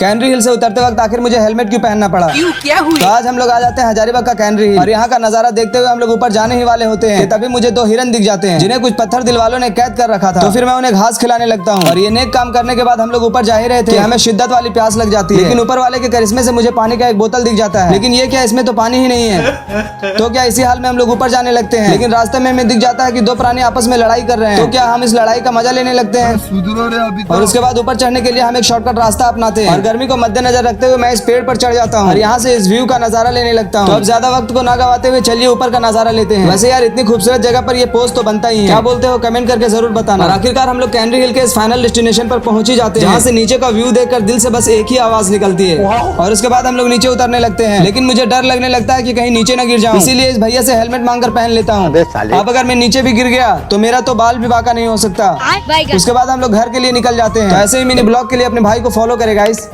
Canary हिल से उतरते वक्त आखिर मुझे हेलमेट क्यों पहनना पड़ा? क्यों, क्या हुआ? तो आज हम लोग आ जाते हैं हजारीबाग का कैनरी हिल और यहाँ का नजारा देखते हुए हम लोग ऊपर जाने ही वाले होते हैं कि तभी मुझे दो हिरन दिख जाते हैं जिन्हें कुछ पत्थर दिल वालों ने कैद कर रखा था। तो फिर मैं उन्हें घास खिलाने लगता हूँ और ये नेक काम करने के बाद हम लोग ऊपर जा ही रहे थे, हमें शिद्दत वाली प्यास लग जाती है। लेकिन ऊपर वाले के करिश्मे से मुझे पानी का एक बोतल दिख जाता है, लेकिन ये क्या, इसमें तो पानी ही नहीं है। तो क्या इसी हाल में हम लोग ऊपर जाने लगते हैं, लेकिन रास्ते में हमें दिख जाता है कि दो प्राणी आपस में लड़ाई कर रहे हैं। तो क्या हम इस लड़ाई का मजा लेने लगते हैं और उसके बाद ऊपर चढ़ने के लिए हम एक शॉर्टकट रास्ता अपनाते हैं और गर्मी को मद्देनजर रखते हुए मैं इस पेड़ पर चढ़ जाता हूँ और यहाँ से इस व्यू का नजारा लेने लगता हूँ। तो अब ज्यादा वक्त को ना गवाते हुए चलिए ऊपर का नजारा लेते हैं। वैसे यार इतनी खूबसूरत जगह पर ये पोस्ट तो बनता ही है, क्या बोलते हो कमेंट करके जरूर बताना। और आखिरकार हम लोग कैनरी हिल के इस फाइनल डेस्टिनेशन पर पहुंच ही जाते हैं, जहाँ से नीचे का व्यू देखकर दिल से बस एक ही आवाज निकलती है और उसके बाद हम लोग नीचे उतरने लगते हैं। लेकिन मुझे डर लगने लगता है कि कहीं नीचे न गिर जाऊं, इसीलिए इस भैया से हेलमेट मांगकर पहन लेता हूँ। अब अगर मैं नीचे भी गिर गया तो मेरा तो बाल भी बाका नहीं हो सकता। उसके बाद हम लोग घर के लिए निकल जाते हैं। तो ऐसे ही मिनी ब्लॉग के लिए अपने भाई को फॉलो करें गाइस।